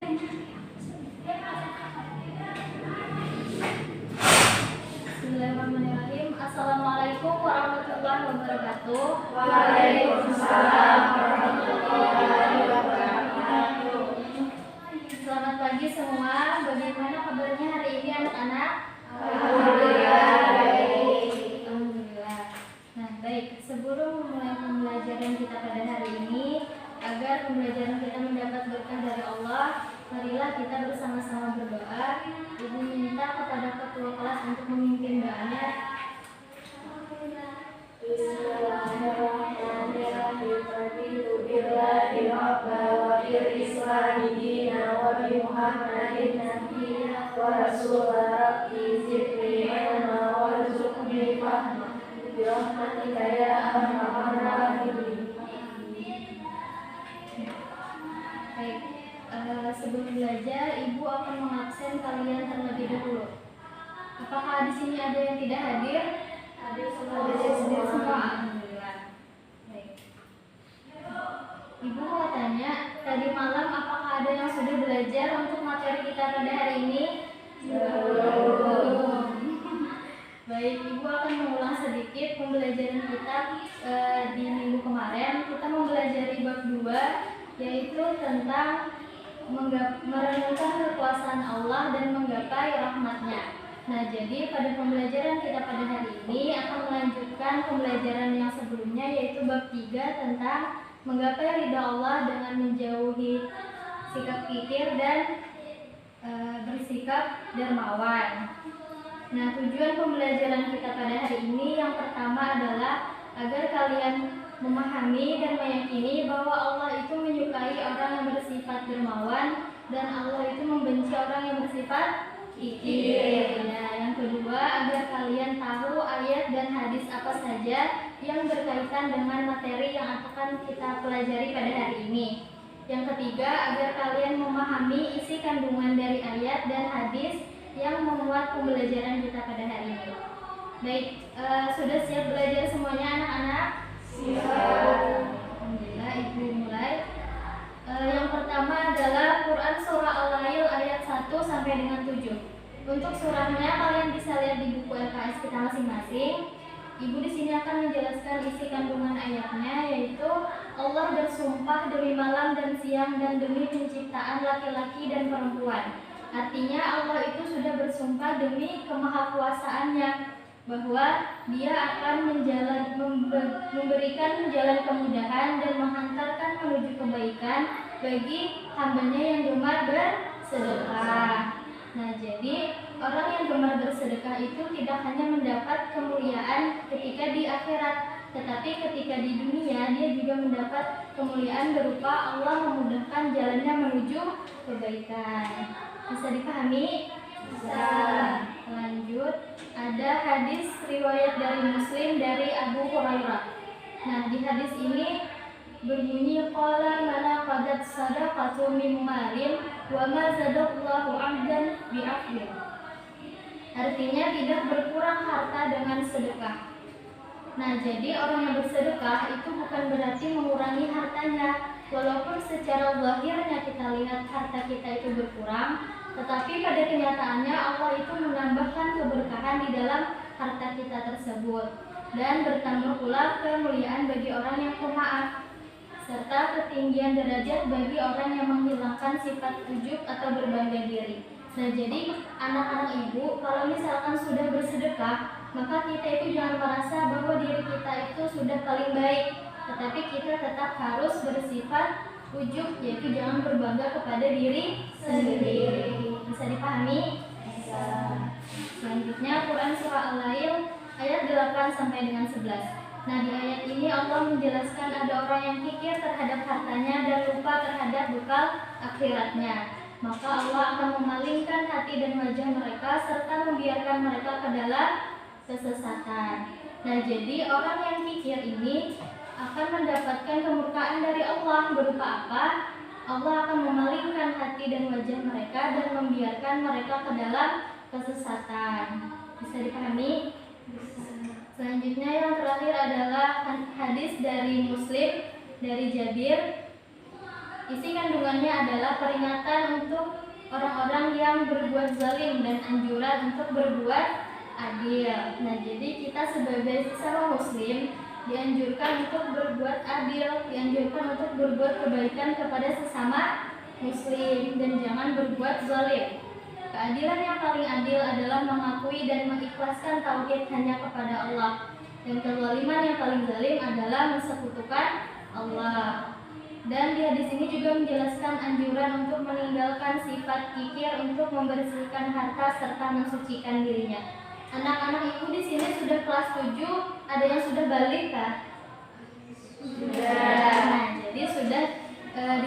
Bismillahirrahmanirrahim. Assalamualaikum warahmatullahi wabarakatuh. Waalaikumsalam warahmatullahi wabarakatuh. Selamat pagi semua. Bagaimana kabarnya hari ini anak-anak? Alhamdulillah baik. Alhamdulillah. Nah, baik. Sebelum memulai pembelajaran kita pada hari ini, agar pembelajaran kita mendapat berkah dari Allah, marilah kita bersama-sama berdoa. Ibu minta kepada ketua kelas untuk memimpin doanya. Bismillahirrahmanirrahim. Raditu billahi rabba wa bil islami dina wa bi Muhammadin nabiyya wa rasulah. Rabbi zidni ilma warzuqni fahma bi rahmatika ya arhamar rahimin. Baik, sebelum belajar, Ibu akan mengabsen kalian terlebih dahulu. Apakah di sini ada yang tidak hadir? Hadir semua. Alhamdulillah. Baik. Ibu mau tanya, tadi malam apakah ada yang sudah belajar untuk materi kita pada hari ini? Belum. Baik, Ibu akan mengulang sedikit pembelajaran kita di minggu kemarin. Kita mempelajari bab 2, yaitu tentang merenungkan kekuasaan Allah dan menggapai rahmatnya. Nah, jadi pada pembelajaran kita pada hari ini akan melanjutkan pembelajaran yang sebelumnya, yaitu bab 3 tentang menggapai ridha Allah dengan menjauhi sikap kikir dan bersikap dermawan. Nah, tujuan pembelajaran kita pada hari ini yang pertama adalah agar kalian memahami dan meyakini bahwa Allah itu menyukai orang yang bersifat dermawan dan Allah itu membenci orang yang bersifat kikir. Nah, yang kedua, agar kalian tahu ayat dan hadis apa saja yang berkaitan dengan materi yang akan kita pelajari pada hari ini. Yang ketiga, agar kalian memahami isi kandungan dari ayat dan hadis yang memuat pembelajaran kita pada hari ini. Baik, sudah siap belajar semuanya anak-anak? Siap. Alhamdulillah, Ibu mulai. Yang pertama adalah Quran Surah Al-Lail ayat 1 sampai dengan 7. Untuk surahnya kalian bisa lihat di buku LKS kita masing-masing. Ibu di sini akan menjelaskan isi kandungan ayatnya, yaitu Allah bersumpah demi malam dan siang dan demi penciptaan laki-laki dan perempuan. Artinya Allah itu sudah bersumpah demi kemahakuasaannya bahwa Dia akan memberikan jalan kemudahan dan menghantarkan menuju kebaikan bagi hambanya yang gemar bersedekah. Nah, jadi orang yang gemar bersedekah itu tidak hanya mendapat kemuliaan ketika di akhirat, tetapi ketika di dunia dia juga mendapat kemuliaan berupa Allah memudahkan jalannya menuju kebaikan. Bisa dipahami? Bisa. Lanjut, ada hadis riwayat dari Muslim dari Abu Hurairah. Nah, di hadis ini berbunyi qala mana qadat sadaqatu min malin wa ma zadallahu 'abdan bi'afwin. Artinya tidak berkurang harta dengan sedekah. Nah, jadi orang yang bersedekah itu bukan berarti mengurangi hartanya. Walaupun secara zahirnya kita lihat harta kita itu berkurang, tetapi pada kenyataannya Allah itu menambahkan keberkahan di dalam harta kita tersebut dan bertambah pula kemuliaan bagi orang yang pemaaf serta ketinggian derajat bagi orang yang menghilangkan sifat ujub atau berbangga diri. Nah, jadi anak-anak ibu, kalau misalkan sudah bersedekah, maka kita itu jangan merasa bahwa diri kita itu sudah paling baik, tetapi kita tetap harus bersifat ujub, yaitu jangan berbangga kepada diri sendiri. Bisa dipahami? Bisa. Selanjutnya Quran Surah Al-Lail ayat 8 sampai dengan 11. Nah, di ayat ini Allah menjelaskan ada orang yang kikir terhadap hartanya dan lupa terhadap bekal akhiratnya. Maka Allah akan memalingkan hati dan wajah mereka serta membiarkan mereka ke dalam kesesatan. Nah, jadi orang yang kikir ini akan mendapatkan kemurkaan dari Allah berupa apa? Allah akan memalingkan hati dan wajah mereka dan membiarkan mereka ke dalam kesesatan. Bisa dipahami? Selanjutnya yang terakhir adalah hadis dari Muslim dari Jabir isi kandungannya adalah peringatan untuk orang-orang yang berbuat zalim dan anjuran untuk berbuat adil. Nah, jadi kita sebagai sesama muslim dianjurkan untuk berbuat adil, dianjurkan untuk berbuat kebaikan kepada sesama muslim dan jangan berbuat zalim. Keadilan yang paling adil adalah mengakui dan mengikhlaskan tauhid hanya kepada Allah. Dan kezaliman yang paling zalim adalah mensekutukan Allah. Dan di hadis ini juga menjelaskan anjuran untuk meninggalkan sifat kikir untuk membersihkan harta serta mensucikan dirinya. Anak-anak ibu di sini sudah kelas 7, ada yang sudah balik kah? Sudah. Nah, jadi sudah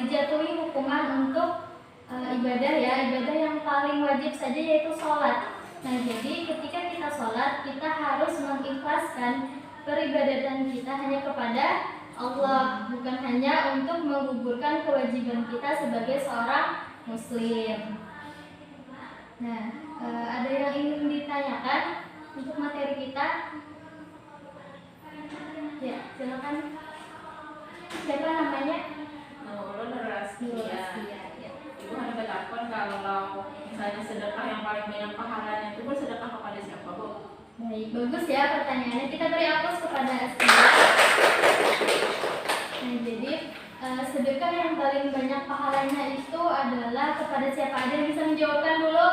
dijatuhi hukuman untuk ibadah ya, ibadah yang paling wajib saja yaitu sholat. Nah, jadi ketika kita sholat, kita harus mengikhlaskan peribadatan kita hanya kepada Allah, bukan hanya untuk menggugurkan kewajiban kita sebagai seorang muslim. Nah, ada yang ingin ditanyakan untuk materi kita? Ya, silakan. Siapa namanya? Nurul Raskia. Ibu hanya berlakon kalau misalnya sedekah yang paling banyak pahalanya itu bersedekah kepada siapa, Bu? Baik, bagus ya pertanyaannya. Kita beri aplaus kepada Astia. Nah, jadi sedekah yang paling banyak pahalanya itu adalah kepada siapa? Ada yang bisa menjawabkan dulu?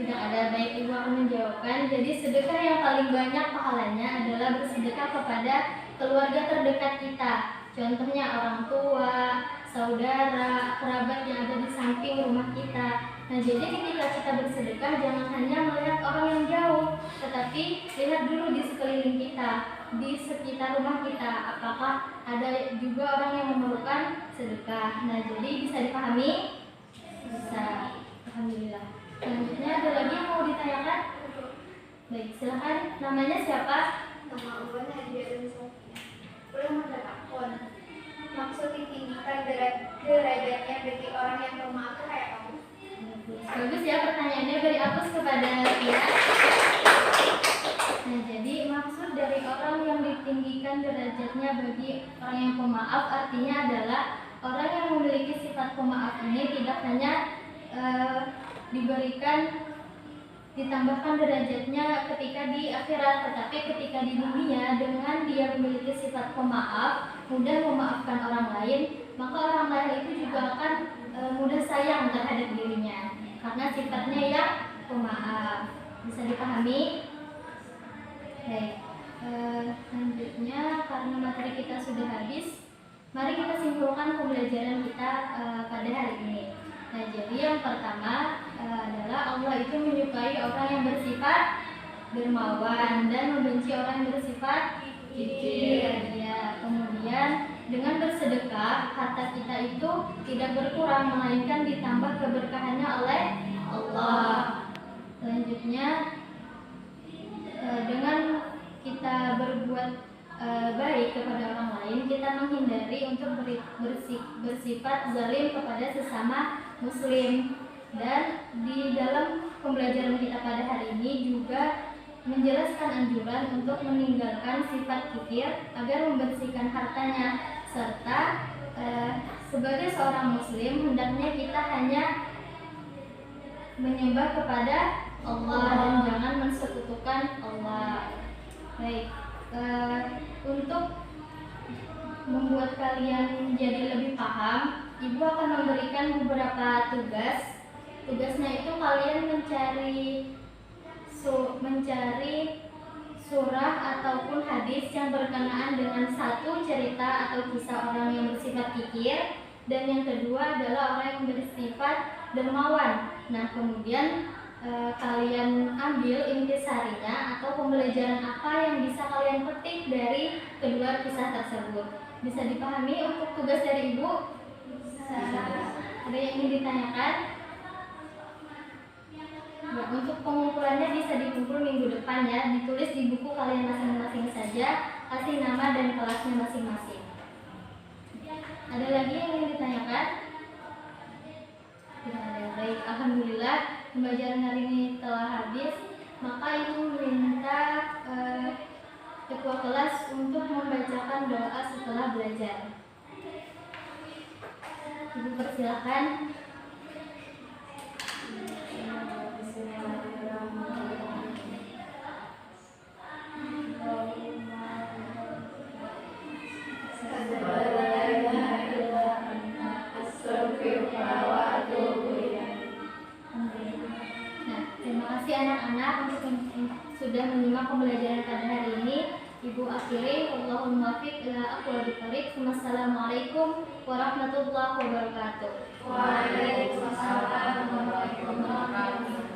Tidak ada. Baik, Ibu akan menjawabkan. Jadi sedekah yang paling banyak pahalanya adalah bersedekah kepada keluarga terdekat kita. Contohnya orang tua, saudara, kerabat yang ada di samping rumah kita. Nah, jadi ketika kita bersedekah jangan hanya melihat orang yang jauh, tetapi lihat dulu di sekeliling kita, di sekitar rumah kita, apakah ada juga orang yang memerlukan sedekah. Nah, jadi bisa dipahami? Bisa. Alhamdulillah. Selanjutnya ada lagi yang mau ditanyakan? Baik, silakan. Namanya siapa? Nama Uban Hadiah dan Sofia. Boleh mendatakkan maksud ditinggikan derajatnya bagi orang yang pemaaf itu kayak kamu. Bagus ya pertanyaannya, beri aplaus kepada Tia. Nah, jadi maksud dari orang yang ditinggikan derajatnya bagi orang yang pemaaf artinya adalah orang yang memiliki sifat pemaaf ini tidak hanya ditambahkan derajatnya ketika di akhirat, tetapi ketika di dunia dengan dia memiliki sifat pemaaf, mudah memaafkan orang lain, maka orang lain itu juga akan mudah sayang terhadap dirinya karena sifatnya yang pemaaf. Bisa dipahami? Baik. Selanjutnya karena materi kita sudah habis, mari kita simpulkan pembelajaran kita pada hari ini. Nah, jadi yang pertama adalah Allah itu menyukai orang yang bersifat dermawan dan membenci orang yang bersifat kikir. Ya, kemudian dengan bersedekah harta kita itu tidak berkurang melainkan ditambah keberkahannya oleh Allah. Selanjutnya dengan kita berbuat baik kepada orang lain, kita menghindari untuk bersifat zalim kepada sesama muslim. Dan di dalam pembelajaran kita pada hari ini juga menjelaskan anjuran untuk meninggalkan sifat kikir agar membersihkan hartanya, serta sebagai seorang muslim hendaknya kita hanya menyembah kepada Allah dan jangan mensekutukan Allah. Baik, untuk membuat kalian menjadi lebih paham, Ibu akan memberikan beberapa tugas. Tugasnya itu kalian mencari surah ataupun hadis yang berkenaan dengan satu cerita atau kisah orang yang bersifat kikir, dan yang kedua adalah orang yang bersifat dermawan. Nah, kemudian kalian ambil intisarinya atau pembelajaran apa yang bisa kalian petik dari kedua kisah tersebut. Bisa dipahami untuk tugas dari Ibu? Bisa. Ada yang ingin ditanyakan? Ya, untuk pengumpulannya bisa dikumpul minggu depan ya, ditulis di buku kalian masing-masing saja, kasih nama dan kelasnya masing-masing. Ada lagi yang ingin ditanyakan? Tidak ada. Baik, alhamdulillah pembelajaran hari ini telah habis. Maka Ibu minta ketua kelas untuk membacakan doa setelah belajar. Ibu persilakan. Nah, terima kasih anak-anak untuk sudah menyimak pembelajaran pada hari ini. Ibu akhiri, wallahul muwaffiq ila aqwamit thoriq. Wassalamualaikum warahmatullahi wabarakatuh. Waalaikumsalam warahmatullahi wabarakatuh.